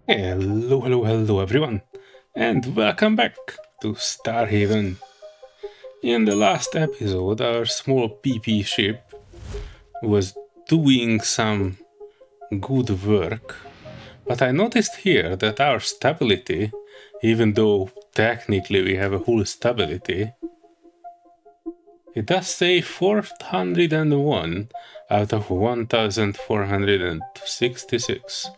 Hello everyone, and welcome back to Starhaven. In the last episode, our small PP ship was doing some good work, but I noticed here that our stability, even though technically we have a full stability, it does say 401 out of 1466.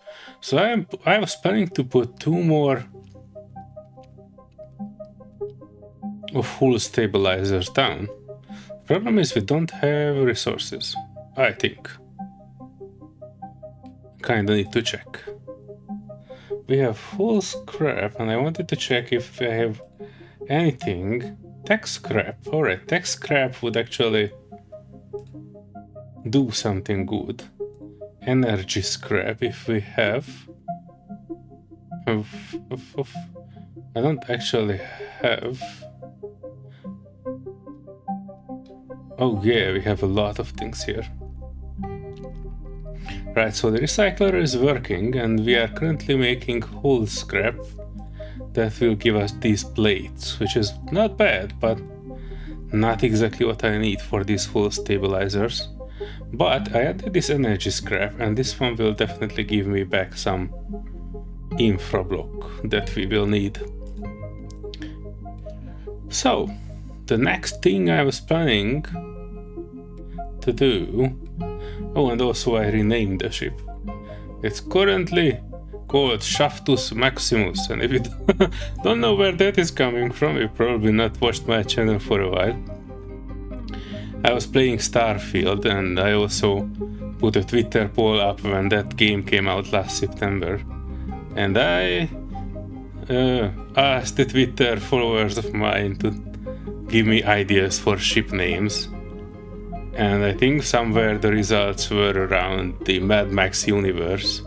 So I was planning to put 2 more of full stabilizers down. Problem is we don't have resources, I think. Kinda need to check. We have full scrap and I wanted to check if I have anything. Tech scrap. Alright, tech scrap would actually do something good. Energy scrap if we have. I don't actually have. Oh yeah, we have a lot of things here. Right, so the recycler is working and we are currently making whole scrap that will give us these plates, which is not bad, but not exactly what I need for these full stabilizers. But I added this energy scrap and this one will definitely give me back some infra block that we will need. So, the next thing I was planning to do... Oh, and also I renamed the ship. It's currently called Shaftus Maximus, and if you don't know where that is coming from, you probably not watched my channel for a while. I was playing Starfield and I also put a Twitter poll up when that game came out last September. And I asked the Twitter followers of mine to give me ideas for ship names. And I think somewhere the results were around the Mad Max universe.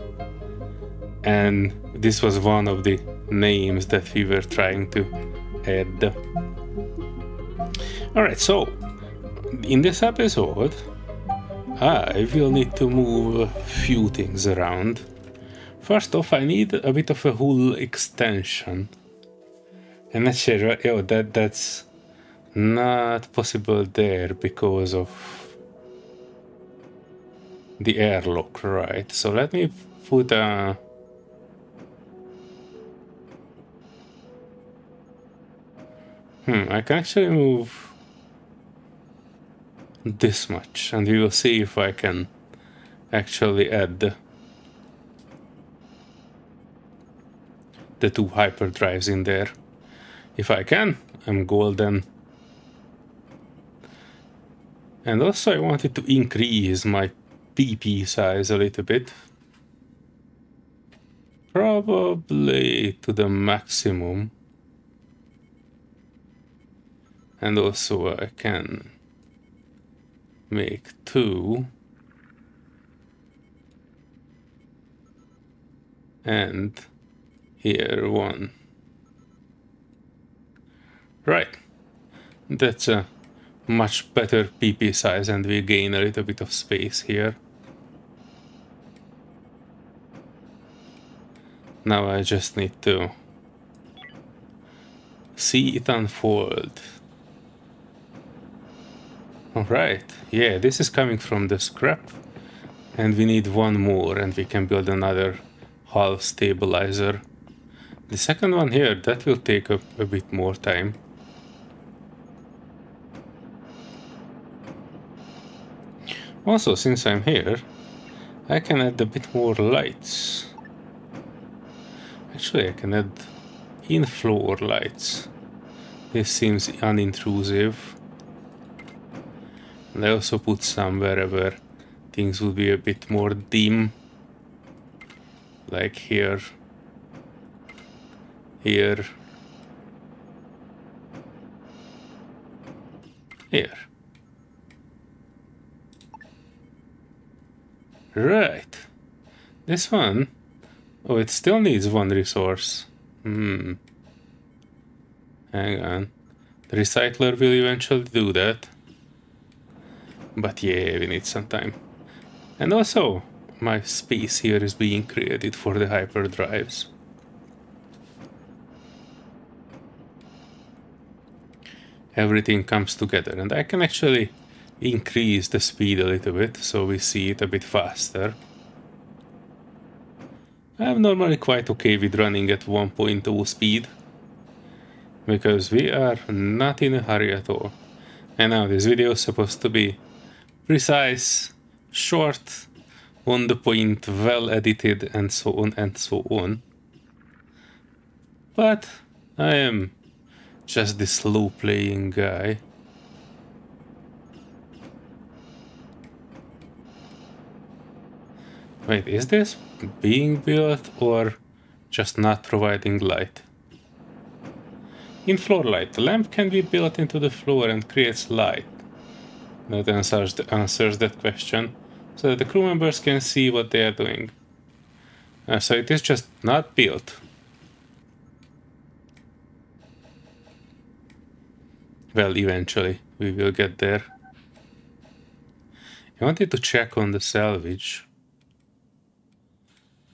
And this was one of the names that we were trying to add. Alright, so in this episode, I will need to move a few things around. First off, I need a bit of a hull extension. And not sure, oh, that's not possible there because of the airlock, right? So let me put a... I can actually move this much, and we will see if I can actually add the 2 hyperdrives in there. If I can, I'm golden. And also I wanted to increase my PP size a little bit. Probably to the maximum. And also I can make 2. And here 1. Right. That's a much better PP size and we gain a little bit of space here. Now I just need to see it unfold. Alright, yeah, this is coming from the scrap and we need 1 more and we can build another hull stabilizer. The second one here, that will take a bit more time. Also, since I'm here, I can add a bit more lights. Actually, I can add in-floor lights. This seems unintrusive. And I also put some wherever things will be a bit more dim. Like here. Here. Here. Right. This one... Oh, it still needs 1 resource. Hang on. The recycler will eventually do that. But yeah, we need some time. And also, my space here is being created for the hyperdrives. Everything comes together, and I can actually increase the speed a little bit so we see it a bit faster. I'm normally quite okay with running at 1.0 speed, because we are not in a hurry at all. And now this video is supposed to be precise, short, on the point, well edited, and so on and so on. But I am just this slow playing guy. Wait, is this being built or just not providing light? In floor light, the lamp can be built into the floor and creates light. That answers that question, so that the crew members can see what they are doing. So it is just not built. Well, eventually we will get there. I wanted to check on the salvage.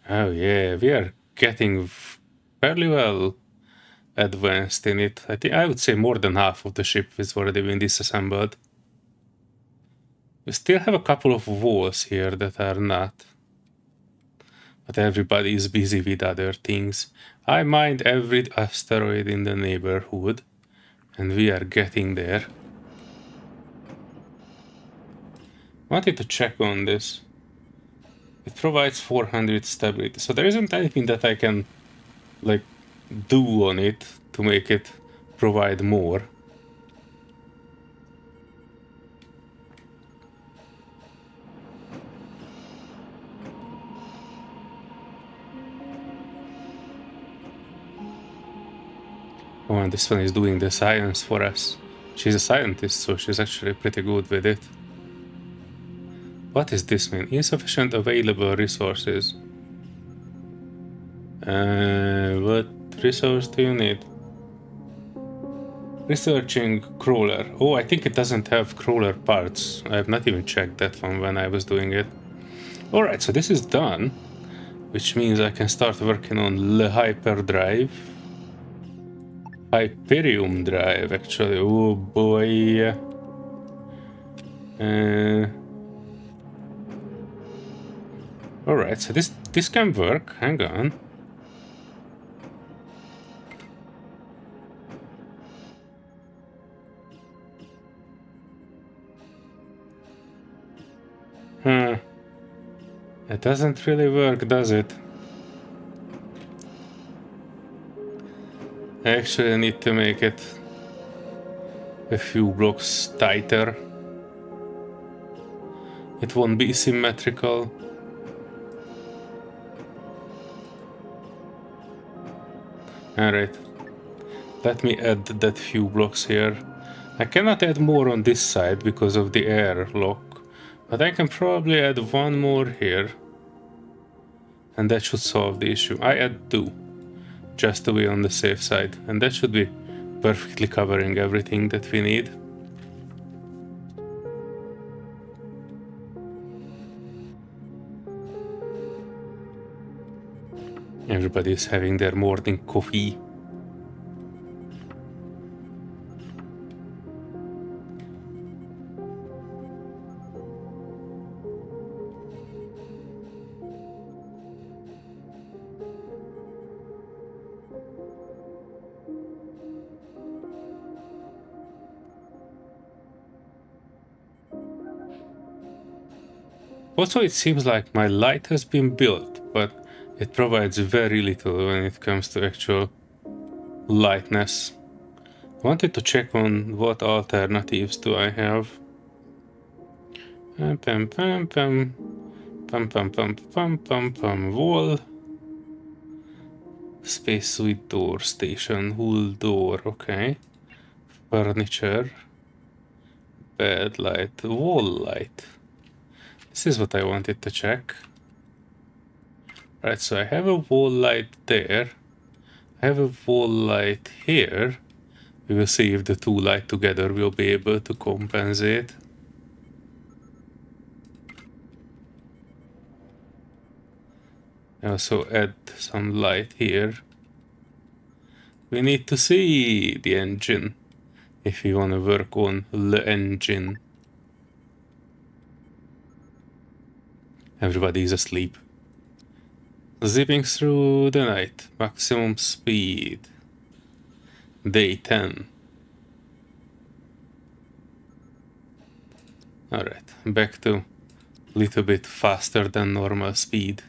Oh yeah, we are getting fairly well advanced in it. I would say more than half of the ship is already been disassembled. We still have a couple of walls here that are not. But everybody is busy with other things. I mined every asteroid in the neighborhood, and we are getting there. Wanted to check on this. It provides 400 stability, so there isn't anything that I can like do on it to make it provide more. Oh, and this one is doing the science for us. She's a scientist, so she's actually pretty good with it. What does this mean? Insufficient available resources. What resource do you need? Researching crawler. Oh, I think it doesn't have crawler parts. I have not even checked that one when I was doing it. Alright, so this is done, which means I can start working on the hyperdrive. Hyperium drive, actually. Oh boy. Alright, so this can work. Hang on. It doesn't really work, does it? I actually need to make it a few blocks tighter. It won't be symmetrical. Alright. Let me add that few blocks here. I cannot add more on this side because of the air lock, but I can probably add one more here. And that should solve the issue. I add 2, just to be on the safe side, and that should be perfectly covering everything that we need. Everybody's having their morning coffee. Also, it seems like my light has been built, but it provides very little when it comes to actual lightness. I wanted to check on what alternatives do I have. Wall. Spacesuit door, station, hull door, okay. Furniture. Bed light, wall light. This is what I wanted to check. Right, so I have a wall light there. I have a wall light here. We will see if the two light together will be able to compensate. Also add some light here. We need to see the engine if we want to work on the engine. Everybody is asleep. Zipping through the night, maximum speed. Day 10. Alright, back to a little bit faster than normal speed.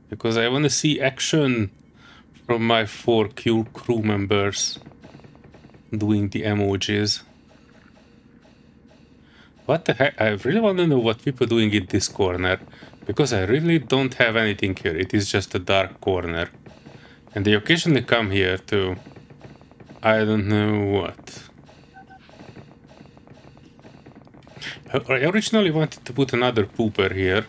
Because I want to see action from my 4 crew members doing the emojis. What the heck? I really want to know what people are doing in this corner. Because I really don't have anything here. It is just a dark corner. And they occasionally come here to... I don't know what. I originally wanted to put another pooper here.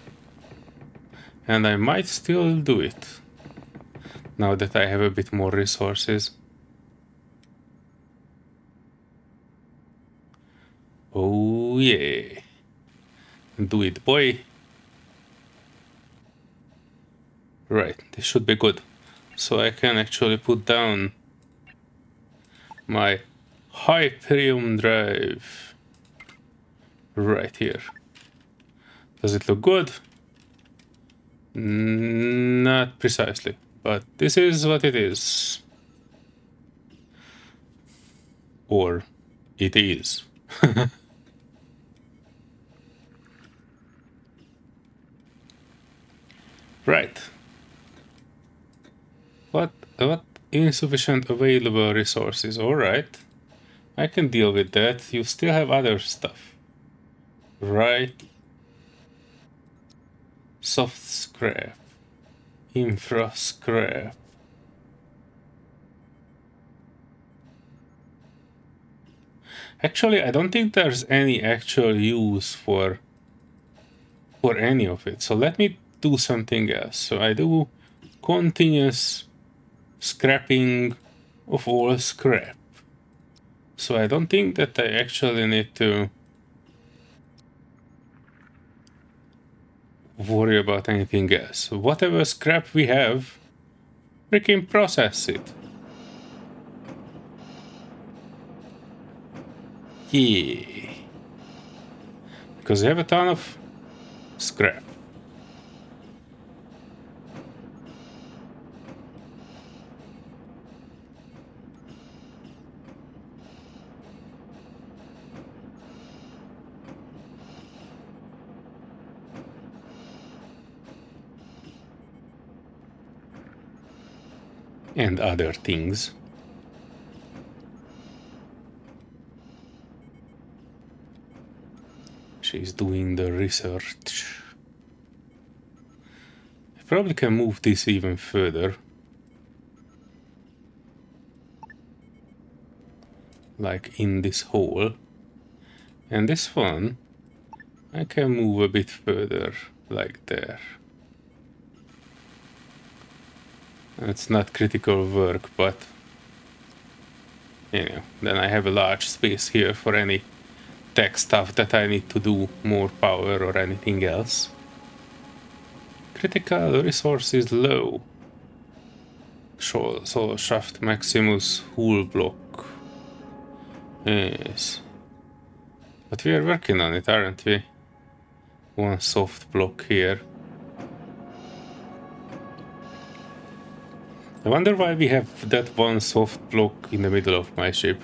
And I might still do it. Now that I have a bit more resources. Oh yeah. Do it, boy. Right, this should be good. So I can actually put down my Hyperion drive right here. Does it look good? Not precisely, but this is what it is. Or it is. Right. What insufficient available resources? Alright. I can deal with that. You still have other stuff. Right. Soft scrap. Infra scrap. Actually, I don't think there's any actual use for any of it. So let me do something else. So I do continuous scrapping of all scrap. So I don't think that I actually need to worry about anything else. Whatever scrap we have, freaking process it. Yeah. Because we have a ton of scrap. And other things. She's doing the research. I probably can move this even further. Like in this hole. And this one, I can move a bit further, like there. It's not critical work, but you know, then I have a large space here for any tech stuff that I need to do, more power or anything else. Critical resources low. So shaft maximus hull block. Yes. But we are working on it, aren't we? One soft block here. I wonder why we have that one soft block in the middle of my ship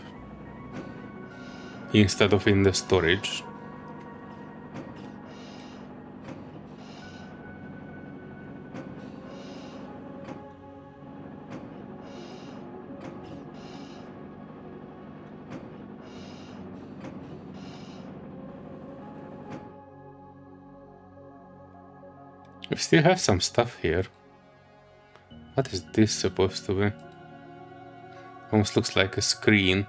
instead of in the storage. We still have some stuff here. What is this supposed to be? Almost looks like a screen.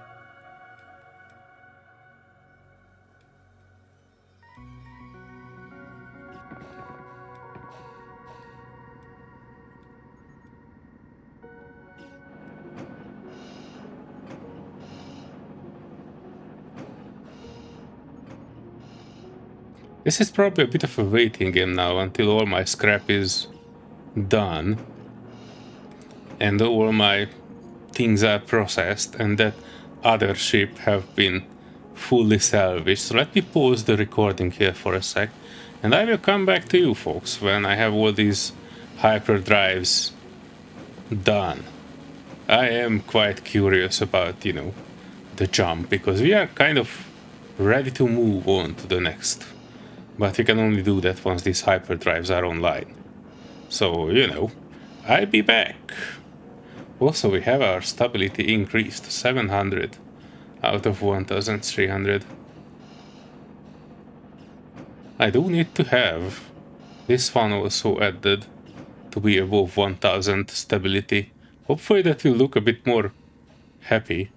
This is probably a bit of a waiting game now until all my scrap is done and all my things are processed and that other ship have been fully salvaged. So let me pause the recording here for a sec and I will come back to you folks when I have all these hyperdrives done. I am quite curious about, you know, the jump because we are kind of ready to move on to the next. But we can only do that once these hyperdrives are online. So, you know, I'll be back. Also, we have our stability increased to 700 out of 1300. I do need to have this one also added to be above 1000 stability. Hopefully that will look a bit more happy.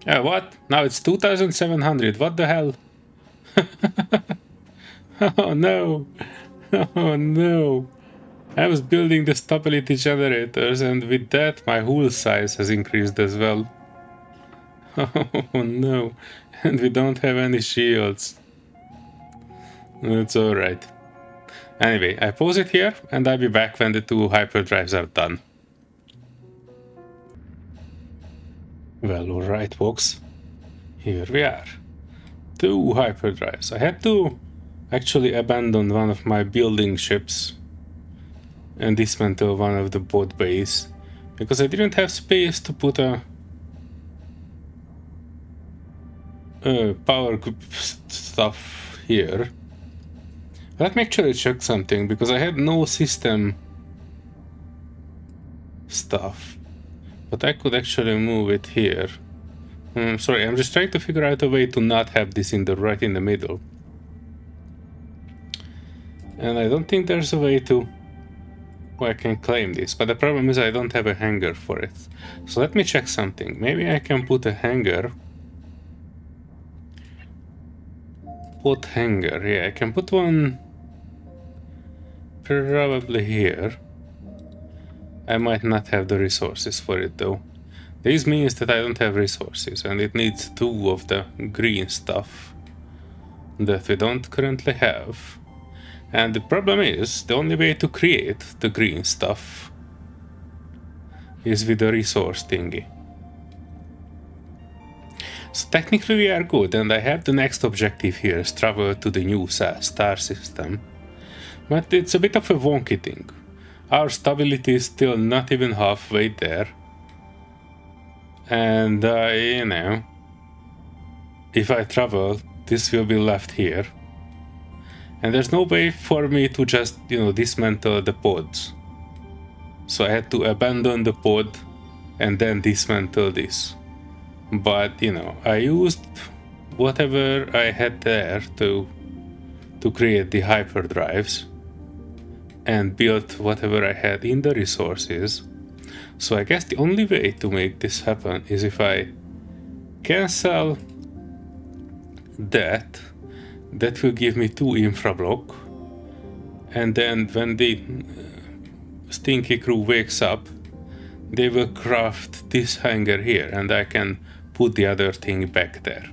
What? Now it's 2700. What the hell? Oh no. Oh no. I was building the stability generators and with that my hull size has increased as well. Oh no. And we don't have any shields. That's alright. Anyway, I pause it here and I'll be back when the two hyperdrives are done. Well, alright folks. Here we are. Two hyperdrives. I had to actually abandon one of my building ships and dismantle one of the pod bays because I didn't have space to put a power group stuff here. Let me actually check something because I had no system stuff, but I could actually move it here. Sorry, I'm just trying to figure out a way to not have this right in the middle. And I don't think there's a way to I can claim this, but the problem is I don't have a hanger for it. So let me check something. Maybe I can put a hanger. Pot hanger, yeah, I can put one probably here. I might not have the resources for it though. This means that I don't have resources and it needs two of the green stuff that we don't currently have. And the problem is, the only way to create the green stuff is with a resource thingy. So technically we are good, and I have the next objective here, is travel to the new star system. But it's a bit of a wonky thing. Our stability is still not even halfway there. And, you know, if I travel, this will be left here. And there's no way for me to just, you know, dismantle the pods. So I had to abandon the pod and then dismantle this. But, you know, I used whatever I had there to create the hyperdrives and built whatever I had in the resources. So I guess the only way to make this happen is if I cancel that. That will give me 2 infra block, and then when the stinky crew wakes up, they will craft this hanger here, and I can put the other thing back there.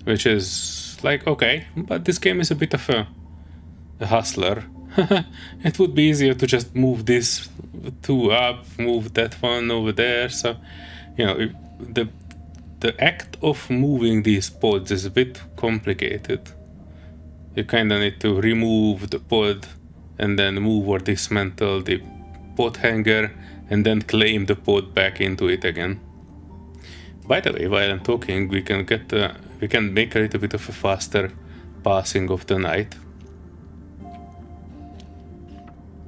Which is like, okay, but this game is a bit of a hustler. It would be easier to just move this 2 up, move that one over there, so, you know, the act of moving these pods is a bit complicated. You kinda need to remove the pod and then move or dismantle the pod hanger and then claim the pod back into it again. By the way, while I'm talking, we can make a little bit of a faster passing of the night.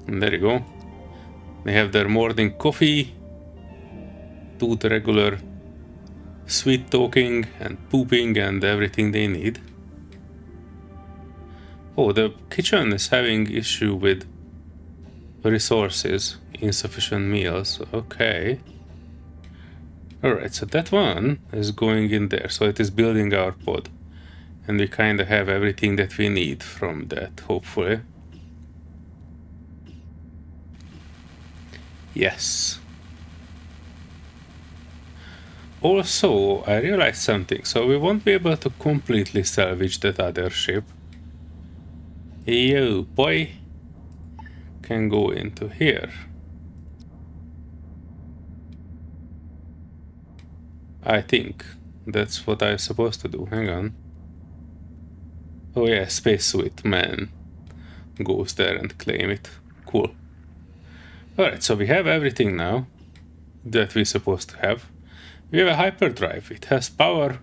And there you go. They have their morning coffee, do the regular sweet talking and pooping and everything they need. Oh, the kitchen is having issue with resources, insufficient meals. Okay. Alright, so that one is going in there, so it is building our pod. And we kind of have everything that we need from that, hopefully. Yes. Also, I realized something, so we won't be able to completely salvage that other ship. Yo, boy, can go into here. I think that's what I'm supposed to do. Hang on. Oh yeah, spacesuit man goes there and claim it. Cool. Alright, so we have everything now that we're supposed to have. We have a hyperdrive, it has power,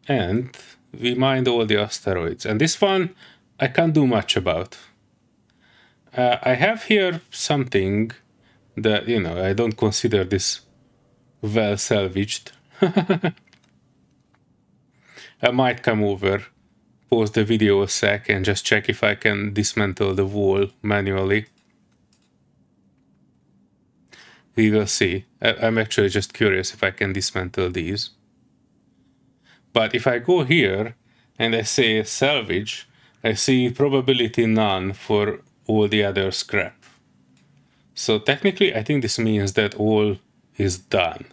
and we mined all the asteroids. And this one I can't do much about. I have here something that, you know, I don't consider this well salvaged. I might come over, pause the video a sec, and just check if I can dismantle the wall manually. We will see. I'm actually just curious if I can dismantle these. But if I go here and I say salvage, I see probability none for all the other scrap. So technically I think this means that all is done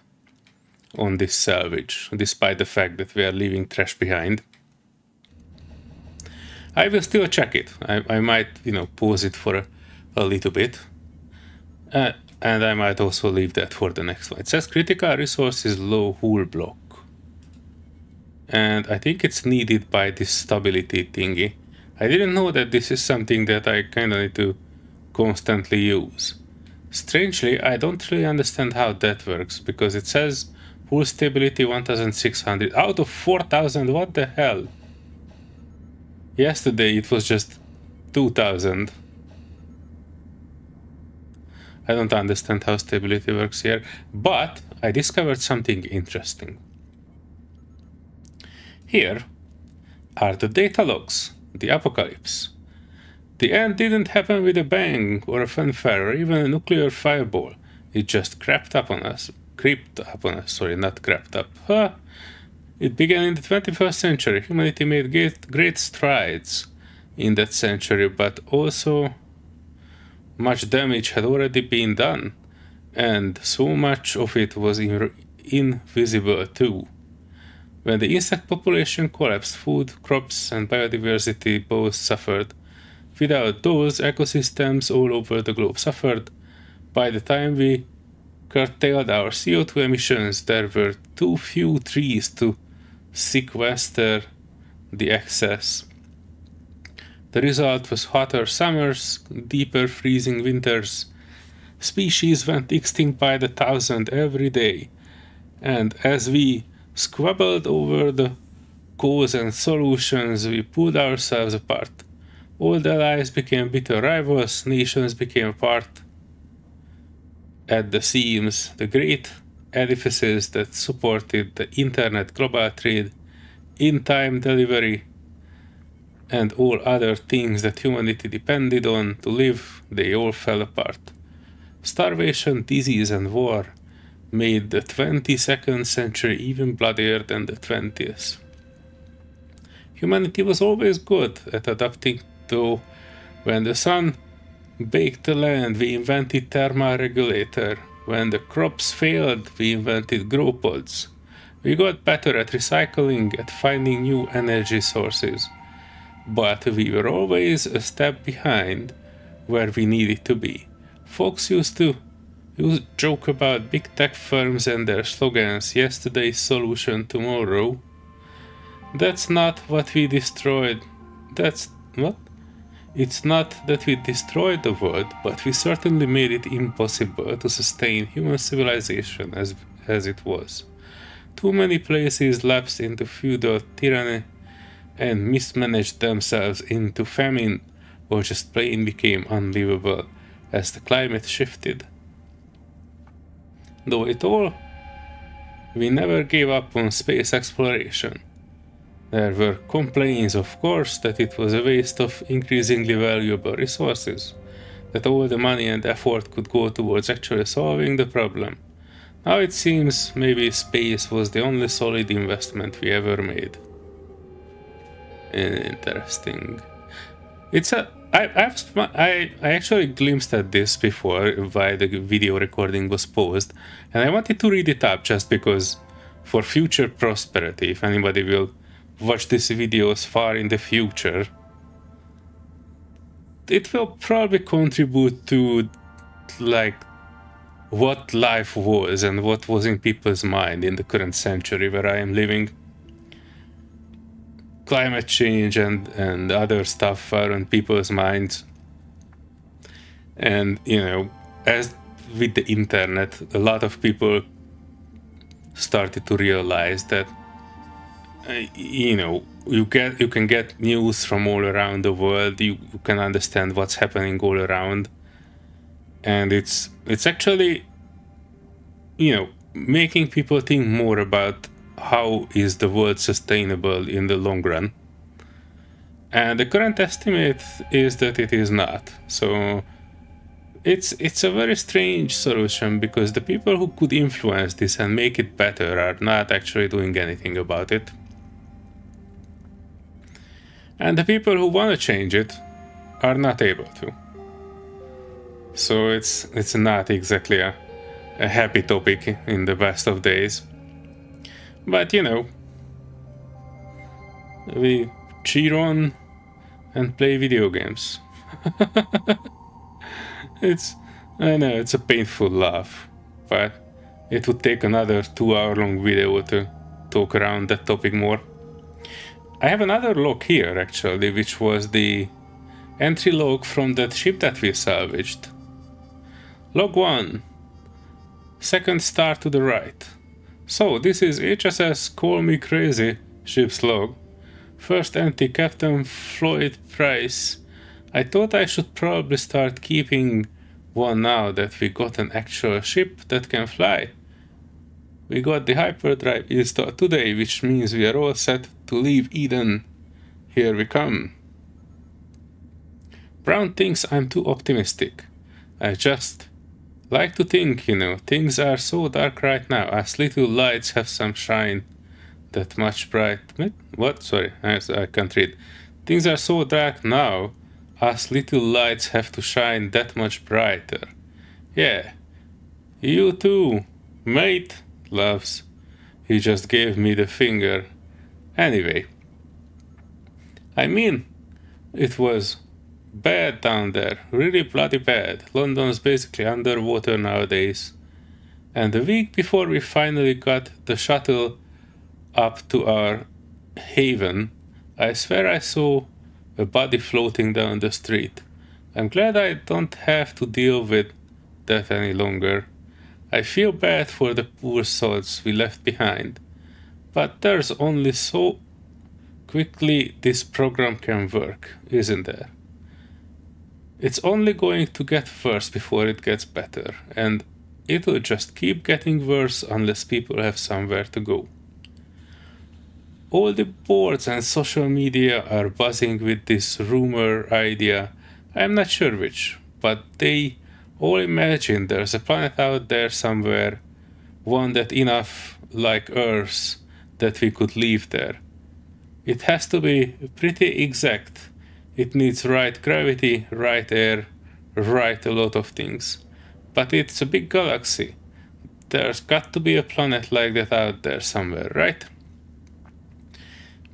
on this salvage, despite the fact that we are leaving trash behind. I will still check it. I might, you know, pause it for a little bit. And I might also leave that for the next one. It says critical resources low hull block. And I think it's needed by this stability thingy. I didn't know that this is something that I kinda need to constantly use. Strangely, I don't really understand how that works, because it says hull stability 1600 out of 4000. What the hell? Yesterday it was just 2000. I don't understand how stability works here, but I discovered something interesting. Here are the data logs, the apocalypse. The end didn't happen with a bang or a fanfare or even a nuclear fireball. It just crept up on us, sorry, not crept up. It began in the 21st century. Humanity made great strides in that century, but also much damage had already been done, and so much of it was invisible too. When the insect population collapsed, food, crops, and biodiversity both suffered. Without those, ecosystems all over the globe suffered. By the time we curtailed our CO2 emissions, there were too few trees to sequester the excess. The result was hotter summers, deeper freezing winters. Species went extinct by the thousand every day. And as we squabbled over the cause and solutions, we pulled ourselves apart. Old allies became bitter rivals, nations became apart at the seams. The great edifices that supported the internet, global trade, in-time delivery, and all other things that humanity depended on to live, they all fell apart. Starvation, disease, and war made the 22nd century even bloodier than the 20th. Humanity was always good at adapting, though. When the sun baked the land, we invented thermal regulator. When the crops failed, we invented grow pods. We got better at recycling, at finding new energy sources. But we were always a step behind where we needed to be. Folks used to joke about big tech firms and their slogans, yesterday's solution tomorrow. That's not what we destroyed. That's what? It's not that we destroyed the world, but we certainly made it impossible to sustain human civilization as it was. Too many places lapsed into feudal tyranny and mismanaged themselves into famine, or just plain became unlivable as the climate shifted. Though it all, we never gave up on space exploration. There were complaints, of course, that it was a waste of increasingly valuable resources, that all the money and effort could go towards actually solving the problem. Now it seems maybe space was the only solid investment we ever made. Interesting. I actually glimpsed at this before while the video recording was paused, and I wanted to read it up just because for future prosperity, if anybody will watch this videos far in the future, it will probably contribute to like what life was and what was in people's mind in the current century where I am living. Climate change and other stuff are on people's minds. And, you know, as with the internet, a lot of people started to realize that, you know, you can get news from all around the world. You can understand what's happening all around. And it's actually, you know, making people think more about how is the world sustainable in the long run. And the current estimate is that it is not. So it's a very strange solution because the people who could influence this and make it better are not actually doing anything about it. And the people who want to change it are not able to. So it's not exactly a happy topic in the best of days. But, you know, we cheer on and play video games. I know, it's a painful laugh, but it would take another 2-hour-long video to talk around that topic more. I have another log here, actually, which was the entry log from that ship that we salvaged. Log 1. Second star to the right. So, this is HSS Call Me Crazy ship's log. First entry, Captain Floyd Price. I thought I should probably start keeping one now that we got an actual ship that can fly. We got the hyperdrive installed today, which means we are all set to leave Eden. Here we come. Brown thinks I'm too optimistic. I just like to think, you know, things are so dark right now, as little lights have some shine that much bright... What? Sorry, I can't read. Things are so dark now, as little lights have to shine that much brighter. Yeah. You too, mate. Loves. He just gave me the finger. Anyway. I mean, it was bad down there. Really bloody bad. London's basically underwater nowadays. And the week before we finally got the shuttle up to our haven, I swear I saw a body floating down the street. I'm glad I don't have to deal with that any longer. I feel bad for the poor souls we left behind. But there's only so quickly this program can work, isn't there? It's only going to get worse before it gets better, and it'll just keep getting worse unless people have somewhere to go. All the boards and social media are buzzing with this rumor idea. I'm not sure which, but they all imagine there's a planet out there somewhere, one that enough like Earth that we could live there. It has to be pretty exact. It needs right gravity, right air, right a lot of things. But it's a big galaxy. There's got to be a planet like that out there somewhere, right?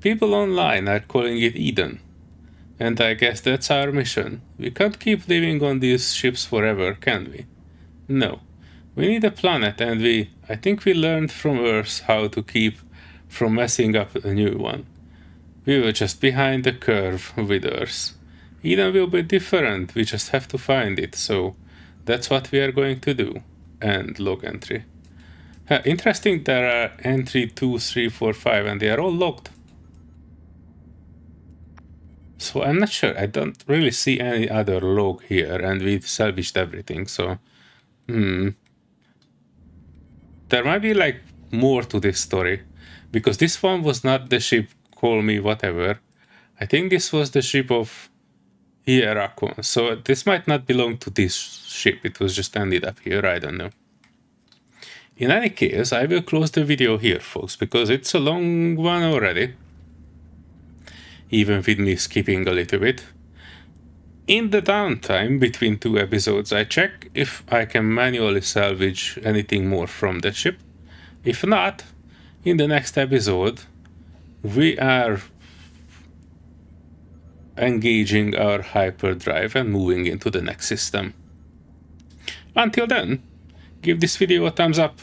People online are calling it Eden. And I guess that's our mission. We can't keep living on these ships forever, can we? No. We need a planet, and I think we learned from Earth how to keep from messing up a new one. We were just behind the curve with Earth. Eden will be different, we just have to find it, so that's what we are going to do. And log entry. Interesting, there are entry 2, 3, 4, 5, and they are all logged. So I'm not sure, I don't really see any other log here, and we've salvaged everything, so... There might be like more to this story, because this one was not the ship Call Me Whatever. I think this was the ship of Hierakon, so this might not belong to this ship, it was just ended up here, I don't know. In any case, I will close the video here, folks, because it's a long one already. Even with me skipping a little bit. In the downtime between 2 episodes, I check if I can manually salvage anything more from that ship. If not, in the next episode, we are engaging our hyperdrive and moving into the next system. Until then, give this video a thumbs up,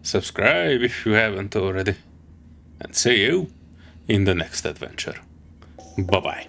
subscribe if you haven't already, and see you in the next adventure. Bye-bye.